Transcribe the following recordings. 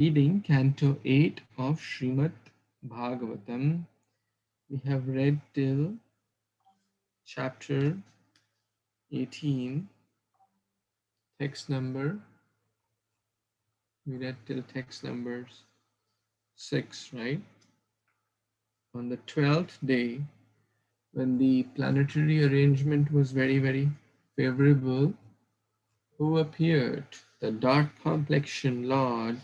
Reading Canto 8 of Śrīmad-Bhāgavatam. We have read till chapter 18, text number. We read till text number 6, right? On the 12th day, when the planetary arrangement was very, very favorable, who appeared? The dark complexion Lord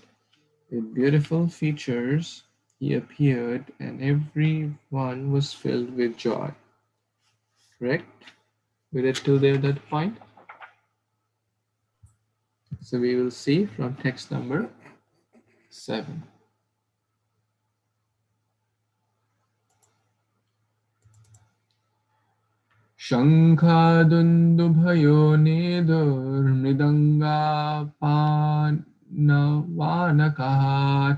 with beautiful features. He appeared, and everyone was filled with joy. Correct? We read till there that point. So we will see from text number 7. Shankha-dundubhayo nedur mridanga-panavas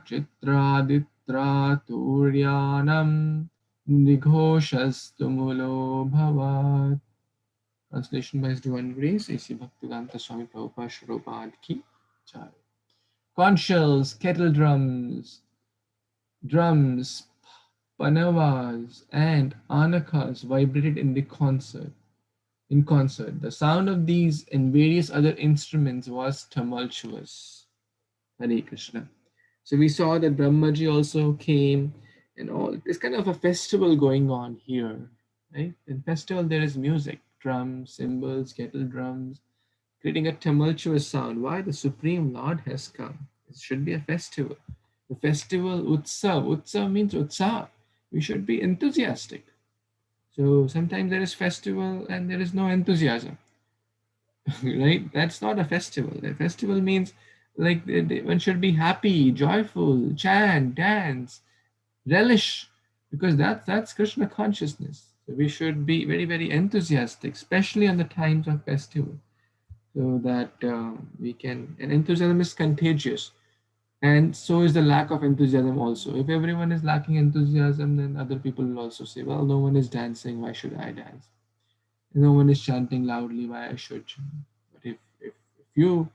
chitraditra turyanam nighoshastumulo bhavat. Translation by His Divine Grace, A.C. Bhaktivedanta Swami Prabhupada Shrupad Ki Jaya. Conch shells, kettledrums, drums, panavas, and anakas vibrated in concert. The sound of these and various other instruments was tumultuous. Hare Kṛṣṇa. So we saw that Brahmaji also came, and all. There's kind of a festival going on here, right? In festival there is music, drums, cymbals, kettle drums, creating a tumultuous sound. Why? The Supreme Lord has come. It should be a festival. The festival utsav. Utsav means utsav. We should be enthusiastic. So sometimes there is festival and there is no enthusiasm. Right? That's not a festival. A festival means like one should be happy, joyful, chant, dance, relish, because that's Krishna consciousness. So we should be very, very enthusiastic, especially on the times of festival, so that we can. And enthusiasm is contagious, and so is the lack of enthusiasm also. If everyone is lacking enthusiasm, then other people will also say, "Well, no one is dancing. Why should I dance? No one is chanting loudly. Why I should chant?" But if you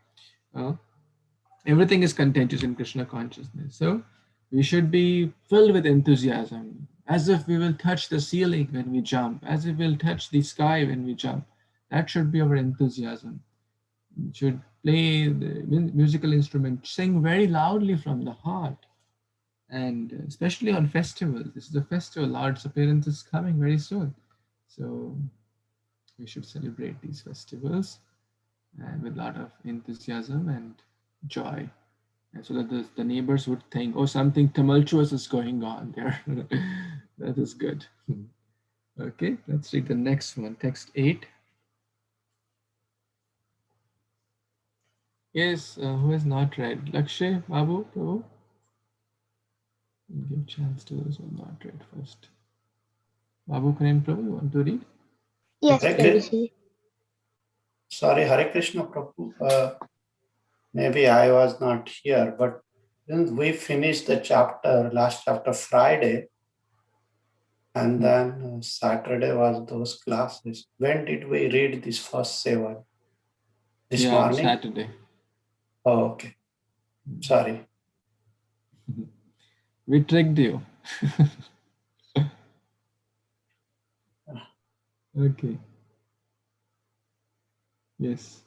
everything is contagious in Krishna consciousness. So we should be filled with enthusiasm, as if we will touch the ceiling when we jump, as if we'll touch the sky when we jump. That should be our enthusiasm. We should play the musical instrument, sing very loudly from the heart. And especially on festivals. This is a festival. Lord's appearance is coming very soon. So we should celebrate these festivals and with a lot of enthusiasm and joy, and so that the neighbors would think, oh, something tumultuous is going on there. That is good. Okay, let's read the next one, text 8. Yes, who has not read? Lakshay, Babu, Prabhu? Give chance to those who have not read first. Babu, Karan, Prabhu, you want to read? Yes, Prabhuji. Sorry, Hare Krishna Prabhu. Maybe I was not here, but we finished the chapter, last chapter Friday, and then Saturday was those classes. When did we read this first 7? This morning? Saturday. Oh, okay. Sorry. We tricked you. Okay. Yes.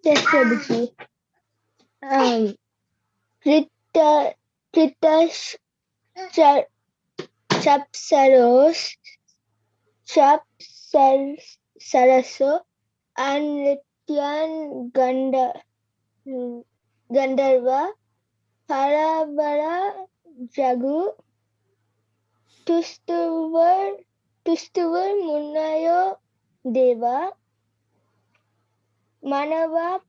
yes, Prabhuji. Kritash Chapsaraso and Nityam Gandharva Parabara Jagu Tustuvar Munayo Deva Manava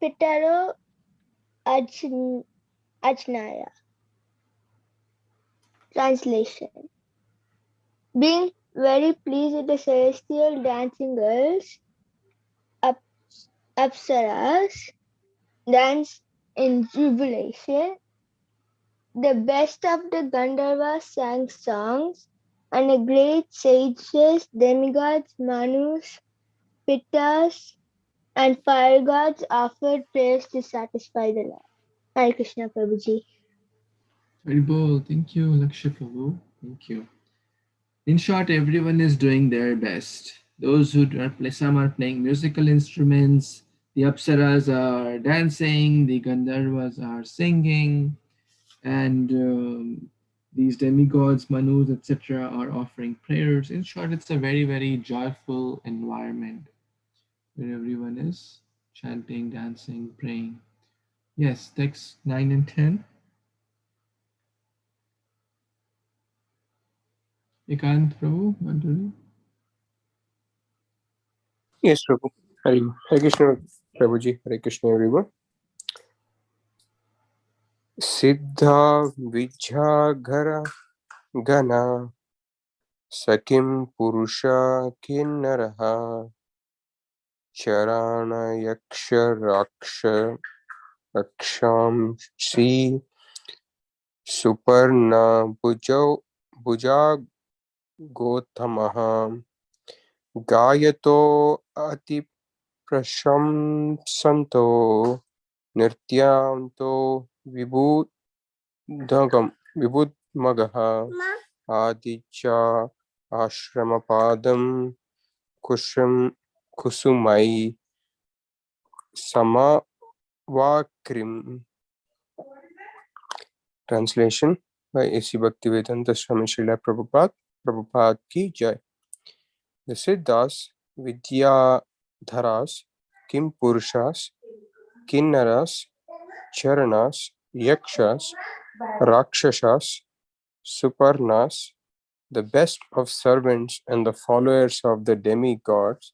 Pitaro Ajnaya. Translation. Being very pleased with the celestial dancing girls, apsaras dance in jubilation. The best of the Gandharvas sang songs, and the great sages, demigods, manus, pittas, and fire gods offered prayers to satisfy the Lord. Hare Krishna Prabhuji. Haribol, thank you, Lakshya Prabhu. Thank you. In short, everyone is doing their best. Those who are some are playing musical instruments, the apsaras are dancing, the gandharvas are singing, and these demigods, manus, etc., are offering prayers. In short, it's a very, very joyful environment where everyone is chanting, dancing, praying. Yes, text 9 and 10. Ekant Prabhu, want to read? Yes, Prabhu. Hare Krishna, Prabhuji. Hare Krishna, everyone. Siddha Vijhagara Gana Sakim Purusha Kinnaraha Charana Yaksha Raksha Raksham Sri Suparna Bhuja Gotamaha Gayato Ati Prashamsanto Nirtyanto Vibudmagaha Aditya Ashramapadam Kusumai Samavakrim. Translation by A.C. Bhaktivedanta Swami Srila Prabhupada ki Jai. The Siddhas, Vidyadharas, Kim Purushas, Kinnaras, Charanas, Yakshas, Rakshasas, Suparnas, the best of servants and the followers of the demigods,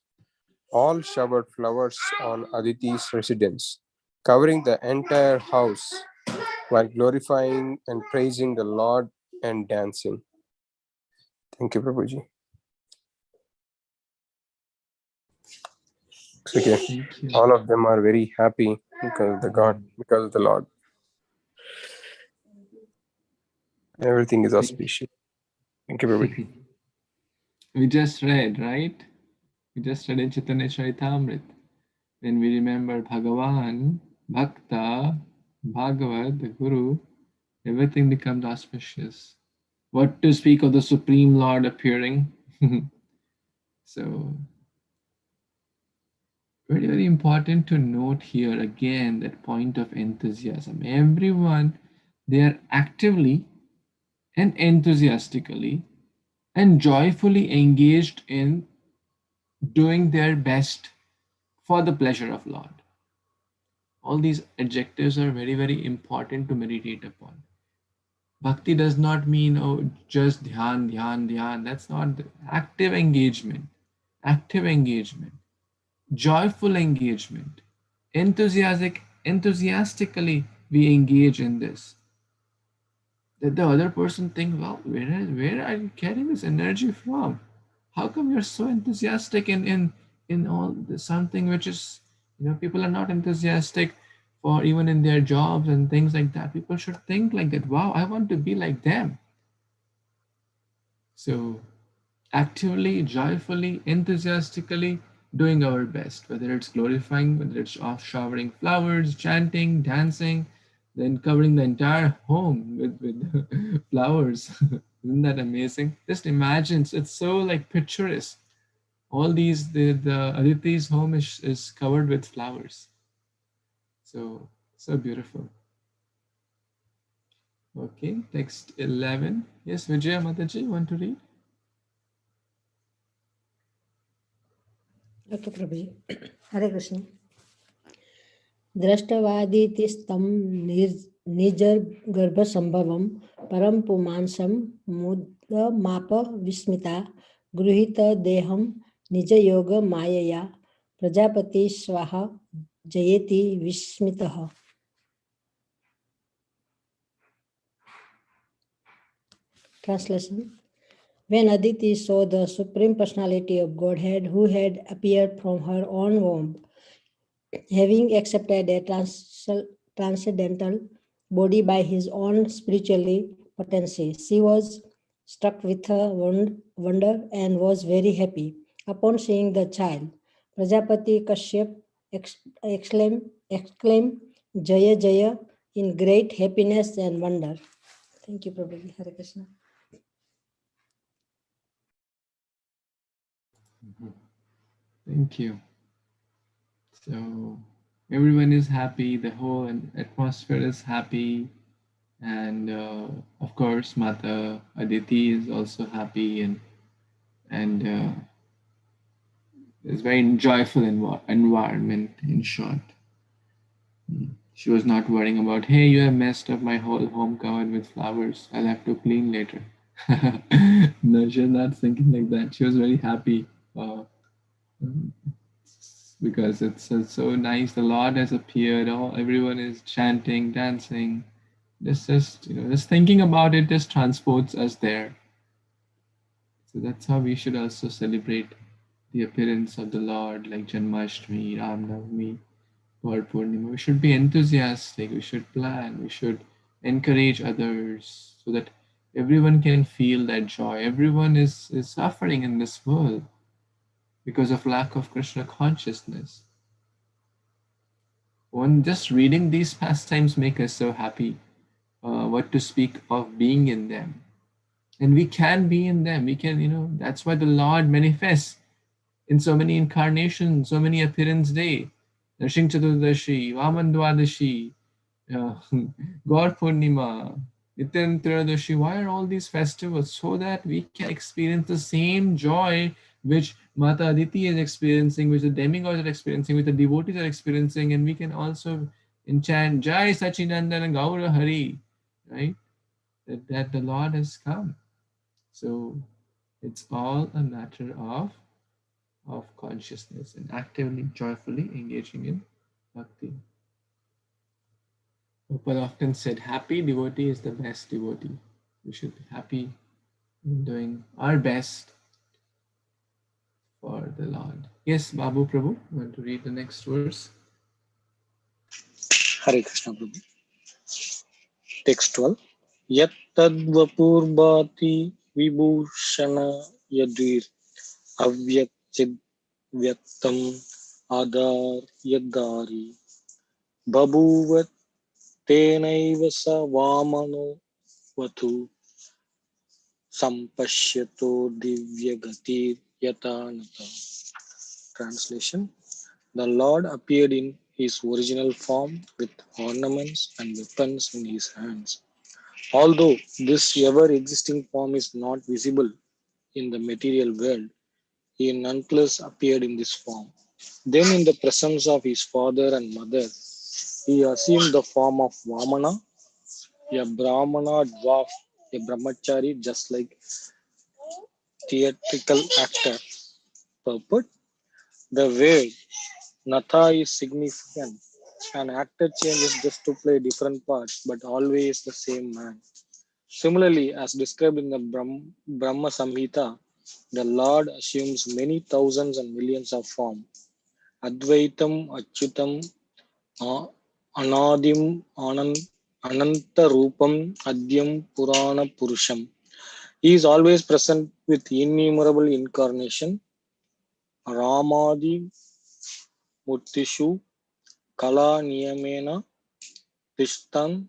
all showered flowers on Aditi's residence, covering the entire house while glorifying and praising the Lord and dancing. Thank you, Prabhuji. Okay. Thank you. All of them are very happy because of the God, because of the Lord. Everything is auspicious. Thank you, Prabhuji. We just read, right? We just read in Chaitanya Charitamrita. When we remember Bhagavan, Bhakta, Bhagavat, the Guru, everything becomes auspicious. What to speak of the Supreme Lord appearing? So, very, very important to note here again that point of enthusiasm. Everyone, they are actively and enthusiastically and joyfully engaged in doing their best for the pleasure of Lord. All these adjectives are very, very important to meditate upon. Bhakti does not mean, oh, just dhyan, dhyan, dhyan. That's not the active engagement. Active engagement. Joyful engagement. Enthusiastically we engage in this. That the other person think, well, where are you getting this energy from? How come you're so enthusiastic in all this, something which is, people are not enthusiastic for even in their jobs and things like that. People should think like that. Wow, I want to be like them. So actively, joyfully, enthusiastically doing our best, whether it's glorifying, whether it's showering flowers, chanting, dancing, then covering the entire home with flowers. Isn't that amazing? Just imagine, it's so like picturesque. All these, the Aditi's home is covered with flowers. So beautiful. Okay, text 11. Yes, Vijaya Mataji, want to read? Okay, Prabhuji. Hare Krishna. दृष्टवादितिस्तं निजगर्भसम्भवं परं पुमांसं मुदमाप विस्मिता गृहीतदेहं निजयोगमायया प्रजापति स्वाहा जयति विस्मितः. Translation. When Aditi saw the Supreme Personality of Godhead who had appeared from her own womb, having accepted a transcendental body by his own spiritual potency, she was struck with wonder and was very happy. Upon seeing the child, Prajapati Kashyapa exclaim Jaya Jaya in great happiness and wonder. Thank you, Prabhuji. Hare Krishna. Thank you. So everyone is happy, the whole atmosphere is happy, and of course Mata Aditi is also happy, and it's very joyful environment, in short. She was not worrying about, hey, you have messed up my whole home covered with flowers, I'll have to clean later. No, she was not thinking like that. She was very happy because it's so nice. The Lord has appeared. Everyone is chanting, dancing. Just thinking about it just transports us there. So that's how we should also celebrate the appearance of the Lord, like Janmashtami, Ram Navami, Gaur Purnima. We should be enthusiastic. We should plan. We should encourage others so that everyone can feel that joy. Everyone is suffering in this world because of lack of Krishna consciousness. One just reading these pastimes make us so happy. What to speak of being in them. And we can be in them. We can, that's why the Lord manifests in so many incarnations, so many appearance day. Narshing Chaturdashi, Vaman Dwadashi, Gaur Purnima, Nityam Tiradashi. Why are all these festivals? So that we can experience the same joy which Mata Aditi is experiencing, which the demigods are experiencing, which the devotees are experiencing, and we can also enchant Jai Sachinandana Gaura Hari, right? That the Lord has come. So it's all a matter of consciousness and actively, joyfully engaging in bhakti. Prabhupada often said, happy devotee is the best devotee. We should be happy in doing our best for the Lord. Yes, Babu Prabhu, you want to read the next verse? Hare Krishna Prabhu. Text 12. Yat tadvapurbhati vibhushana yadvir avyakchid vyaktam adar yadari babuvat tenaiva sa vamano vatu sampashyato divyagatir yatanata. Translation. The Lord appeared in his original form with ornaments and weapons in his hands. Although this ever-existing form is not visible in the material world, he nonetheless appeared in this form. Then, in the presence of his father and mother, he assumed the form of Vamana, a Brahmana-dwarf, a Brahmachari, just like theatrical actor. Purport. The word Natha is significant. An actor changes just to play different parts, but always the same man. Similarly, as described in the Brahma Samhita, the Lord assumes many thousands and millions of forms. Advaitam, Achyutam, Anadim, Ananta Rupam, Adyam, Purana Purusham. He is always present with innumerable incarnation. Ramadi Murtishu, Kala Niyamena, Tishtan,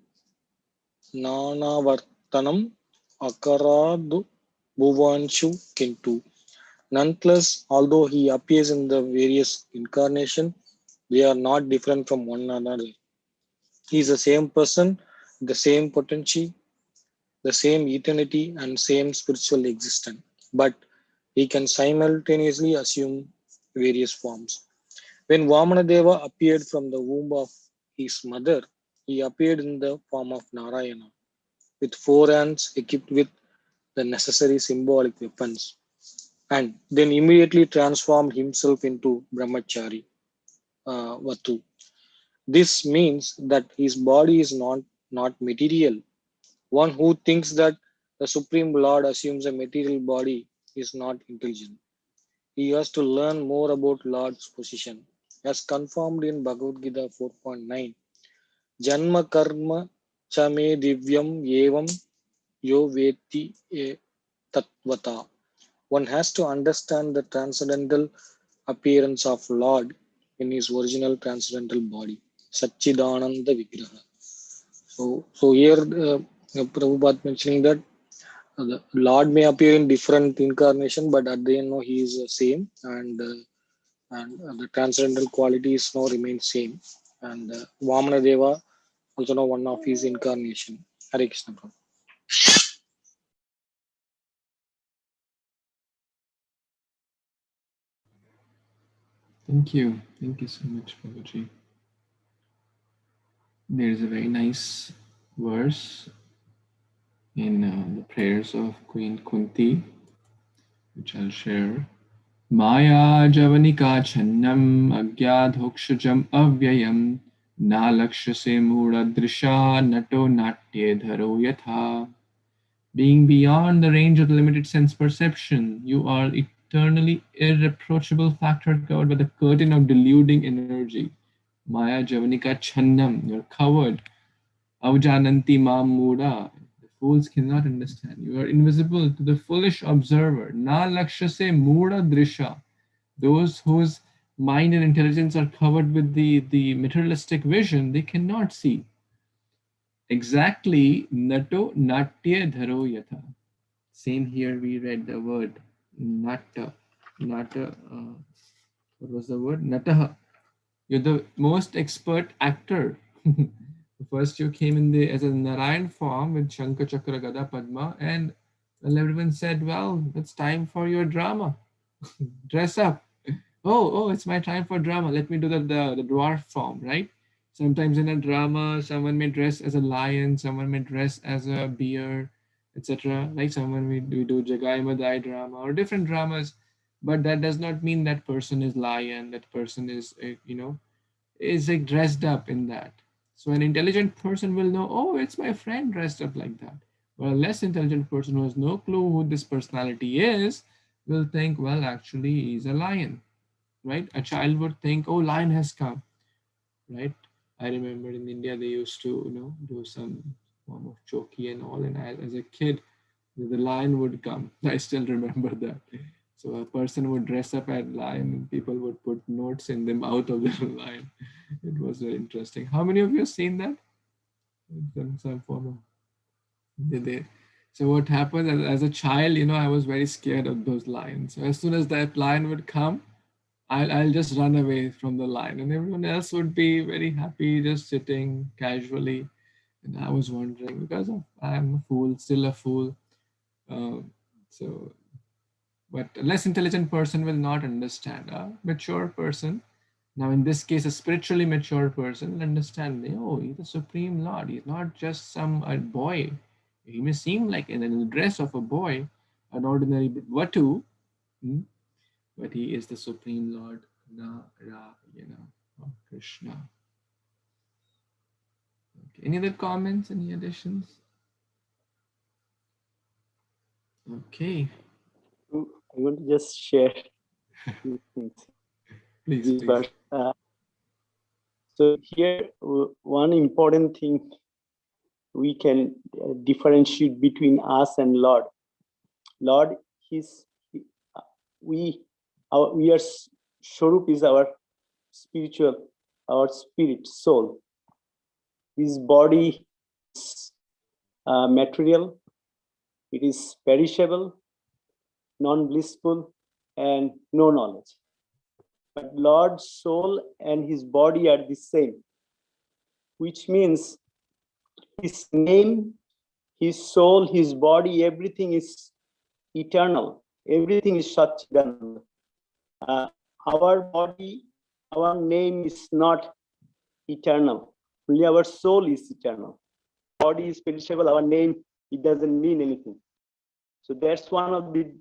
Nanavartanam, Akaradu, Bhuvanshu, Kintu. Nonetheless, although he appears in the various incarnations, they are not different from one another. He is the same person, the same potency, the same eternity, and same spiritual existence. But he can simultaneously assume various forms. When Vamanadeva appeared from the womb of his mother, he appeared in the form of Narayana, with 4 hands equipped with the necessary symbolic weapons, and then immediately transformed himself into Brahmachari, Vatu. This means that his body is not material. One who thinks that the Supreme Lord assumes a material body is not intelligent. He has to learn more about Lord's position. As confirmed in Bhagavad Gita 4.9, Janma karma chame divyam yevam yo veti tatvata. One has to understand the transcendental appearance of Lord in his original transcendental body, Satchidananda Vigraha. So here Prabhupada mentioning that the Lord may appear in different incarnation, but at the end, no, he is the same, and the transcendental qualities now remain same. And Vamanadeva also now one of his incarnation. Hare Krishna. Prabhu. Thank you. Thank you so much, Prabhuji. There's a very nice verse in the prayers of Queen Kunti, which I'll share. Maya javanika channam agyadhokshajam avyayam na lakshase mudadrisha nato natye dharo yatha. Being beyond the range of the limited sense perception, you are eternally irreproachable factor covered by the curtain of deluding energy. Maya javanika channam, you're covered. Avjananti mam muda, the fools cannot understand. You are invisible to the foolish observer. Na lakshase muda drisha, those whose mind and intelligence are covered with the materialistic vision, they cannot see. Exactly, nato natya dharo yatha. Same here, we read the word nata. Nata, what was the word? Nataha. You're the most expert actor. First, you came in the as a Narayan form with Shankha Chakra Gada Padma, and everyone said, well, it's time for your drama. Dress up. Oh, it's my time for drama. Let me do the dwarf form, right? Sometimes in a drama, someone may dress as a lion, someone may dress as a bear, etc. Like someone we do Jagai Madai drama or different dramas, but that does not mean that person is lion, that person is, is like dressed up in that. So an intelligent person will know, oh, it's my friend dressed up like that. But a less intelligent person who has no clue who this personality is will think, well, actually, he's a lion, right? A child would think, oh, lion has come, right? I remember in India, they used to, do some form of choki and all. And as a kid, the lion would come. I still remember that. So a person would dress up as lion and people would put notes in the mouth of the lion. It was very interesting. How many of you have seen that? Some form of, did they? So what happened as a child, I was very scared of those lions. So as soon as that lion would come, I'll just run away from the lion, and everyone else would be very happy, just sitting casually. And I was wondering, because I'm a fool, still a fool. But a less intelligent person will not understand. A mature person, now in this case, a spiritually mature person will understand, oh, he's the Supreme Lord. He's not just a boy. He may seem like in the dress of a boy, an ordinary Vatu, but he is the Supreme Lord, Kṛṣṇa. Okay. Any other comments, any additions? Okay. I want to just share a few things. Please. So here, one important thing we can differentiate between us and Lord. Lord, our Swarup is our spiritual, our spirit, soul. His body is material, it is perishable, non-blissful, and no knowledge. But Lord's soul and his body are the same, which means his name, his soul, his body, everything is eternal. Everything is Satchidananda. Our body, our name is not eternal. Only our soul is eternal. Body is perishable, our name, it doesn't mean anything. So that's one of the,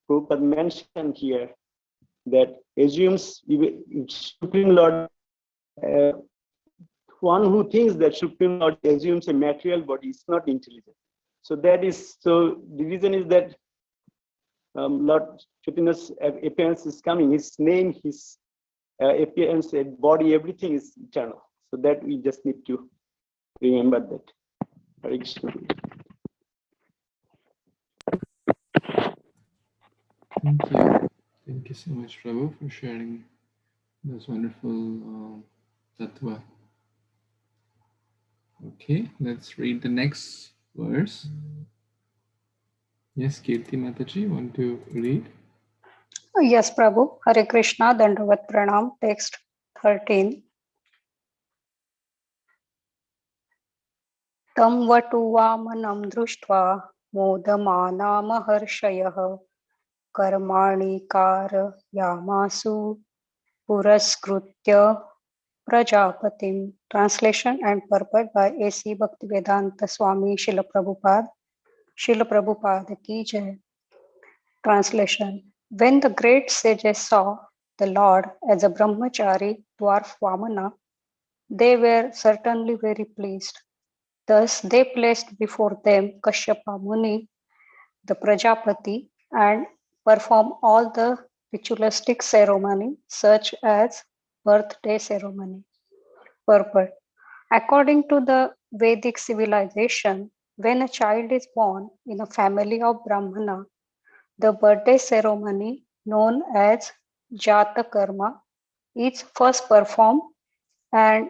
Prabhupada mentioned here, that assumes Supreme Lord, one who thinks that Supreme Lord assumes a material body is not intelligent. So the reason is that Lord Chaitanya's appearance is coming, his name, his appearance, body, everything is eternal. So that we just need to remember that. Hare Krishna. Thank you. Thank you so much, Prabhu, for sharing That's wonderful, Tattva. Okay, let's read the next verse. Yes, Kirti Mataji, want to read? Yes, Prabhu. Hare Krishna, Dandavat Pranam, text 13. Tam vatu vamanam društva modamana maharshayah karmani yamasu puraskritya prajapatim. Translation and purport by A.C. Bhaktivedanta Swami Srila Prabhupada. Srila Prabhupada ki jai. Translation. When the great sages saw the Lord as a Brahmacari-dwarf Vamana, they were certainly very pleased. Thus they placed before them Kashyapa Muni, the Prajapati, and performed all the ritualistic ceremony such as birthday ceremony. Purport. According to the Vedic civilization, when a child is born in a family of Brahmana, the birthday ceremony, known as jata-karma, is first performed, and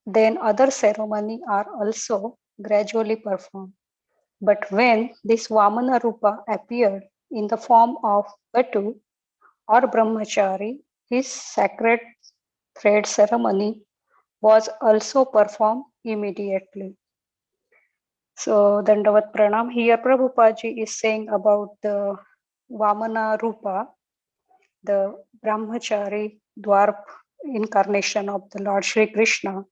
then other ceremonies are also gradually performed. But when this Vamana Rupa appeared in the form of Vatu or Brahmachari, his sacred thread ceremony was also performed immediately. So, Dandavat Pranam. Here, Prabhupada is saying about the Vamana Rupa, the Brahmacari-dwarf incarnation of the Lord Sri Krishna.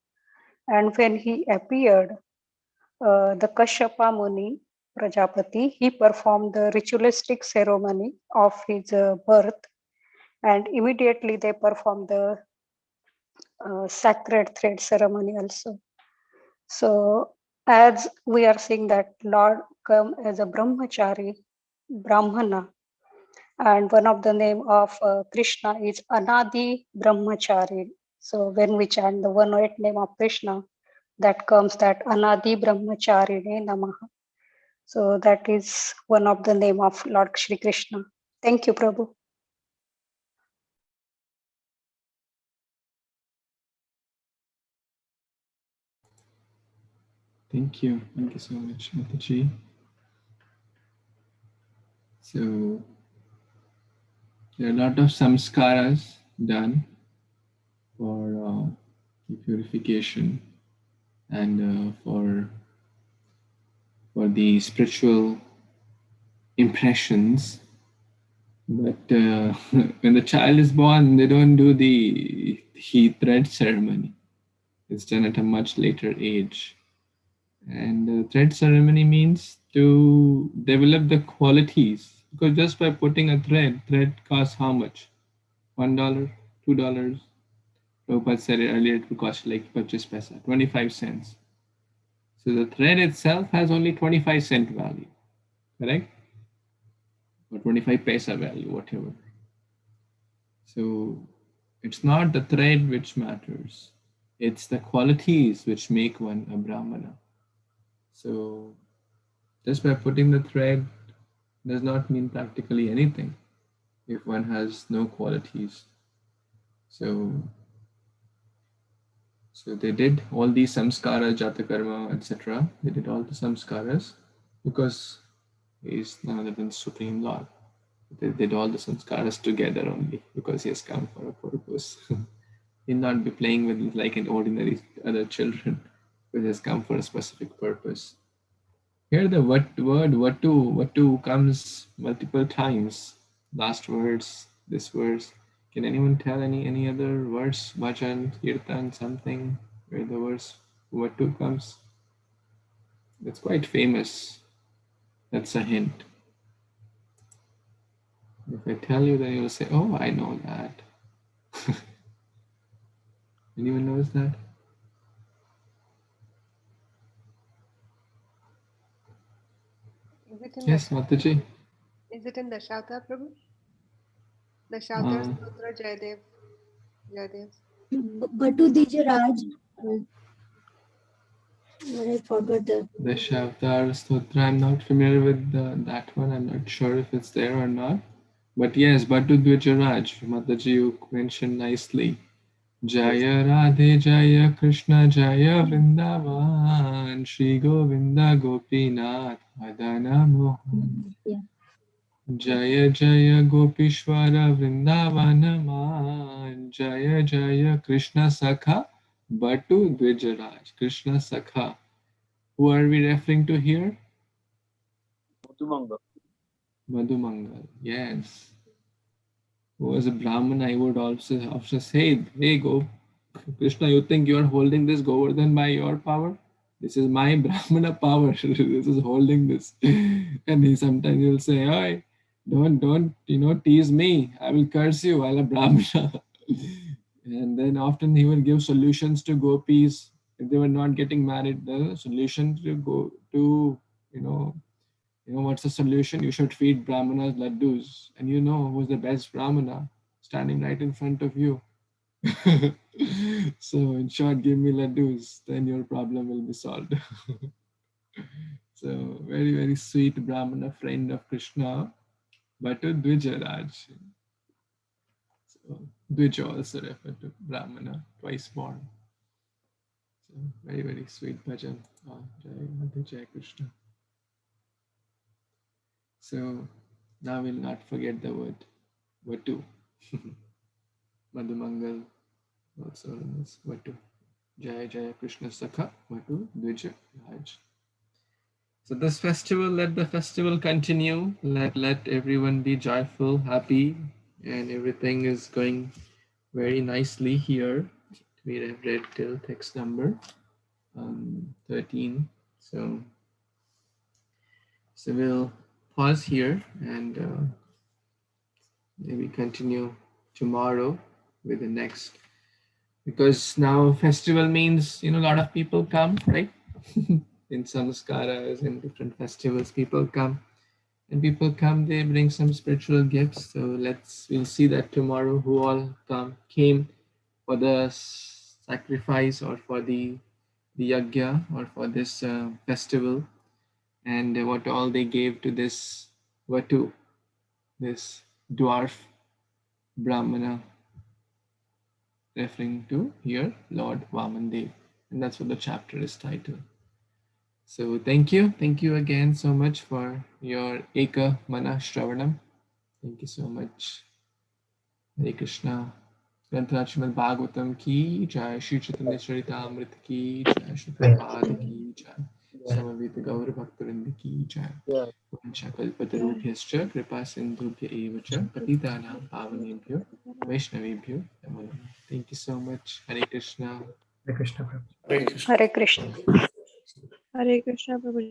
And when he appeared, the Kashyapa Muni Prajapati, he performed the ritualistic ceremony of his birth, and immediately they performed the sacred thread ceremony also. So, as we are seeing that Lord come as a Brahmachari, Brahmana, and one of the name of Krishna is Anadi Brahmachari. So when we chant the 108 name of Krishna, that comes that Anadi Brahmacharine Namaha. So that is one of the name of Lord Shri Krishna. Thank you, Prabhu. Thank you. Thank you so much, Mataji. So there are a lot of samskaras done for purification and for the spiritual impressions. But when the child is born, they don't do the thread ceremony. It's done at a much later age. And the thread ceremony means to develop the qualities. Because just by putting a thread costs how much? $1, $2? Prabhupada said it earlier, it will cost like 25 cents. So the thread itself has only 25-cent value, correct? Or 25 paisa value, whatever. So it's not the thread which matters. It's the qualities which make one a Brahmana. So just by putting the thread does not mean practically anything if one has no qualities. So they did all these samskaras, jata-karma, etc. They did all the samskaras because he is none other than Supreme Lord. They did all the samskaras together only because he has come for a purpose. He'll not be playing with like an ordinary other children, but he has come for a specific purpose. Here the word vatu comes multiple times. Last words, this verse. Can anyone tell any other verse, bhajan, kirtan, something where the verse vatu comes? It's quite famous. That's a hint. If I tell you, then you'll say, "Oh, I know that." Anyone knows that? Is it in Yes, the Mataji. Is it in the Shauta, Prabhu? The Shauta Stotra Jayadev. Batu Dija Raj. I forgot the. The Shavtar Stotra, I'm not familiar with that one. I'm not sure if it's there or not. But yes, Bhattu Dvijaraj, Mataji, you mentioned nicely. Jaya Radhe Jaya Krishna Jaya Vrindavan Shri Govinda Gopinath Adana Mohan Jaya Jaya Gopishwara Vrindavan Jaya Jaya Krishna Sakha Bhattu Dvijaraj. Krishna Sakha. Who are we referring to here? Madhumangal. Yes. Who was a Brahman, I would also say, hey, go, Krishna, you think you are holding this Govardhan by your power? This is my Brahmana power. This is holding this. And he sometimes will say, hey, don't, tease me. I will curse you while a Brahmana. And then often he will give solutions to gopis. If they were not getting married, the solution to go to, what's the solution? You should feed Brahmanas laddus. And you know who's the best Brahmana? Standing right in front of you. So in short, give me laddus, then your problem will be solved. So very, very sweet Brahmana, friend of Krishna, Bhattu Dvijaraj. So Dvij also referred to Brahmana, twice born. So very, very sweet bhajan. Jai Jai Krishna. So now we'll not forget the word Vatu. Madhumangal, also known as Vatu. Jaya Jaya Krishna Sakha Vatu Dvija Raj. So this festival, let the festival continue. Let everyone be joyful, happy, and everything is going very nicely here. We have read till text number 13. So we'll pause here and maybe continue tomorrow with the next. Because now festival means, a lot of people come, right? In samskaras and different festivals, people come. And people come, they bring some spiritual gifts. So we'll see that tomorrow who all came for the sacrifice or for the yajna or for this festival, and what all they gave to this Vatu, this dwarf Brahmana, referring to here Lord Vamanadev. And that's what the chapter is titled. So thank you again so much for your Eka Mana Shravanam. Thank you so much. Hare Krishna. Śrīmad-Bhāgavatam ki jai, Shri Chaitanya Charitamrita ki jai, Shri Prabhupada ki jai, Samaveta Gaur Bhaktivinoda ki jai. Vanchakalpatarubhyascha kripa sindhubhya eva cha patitanam pavanebhyo vaishnavebhyo namo namaः. Thank you so much. Hare Krishna. Hare Krishna. Hare Krishna. Hare Krishna. Hare Krishna Prabhuji.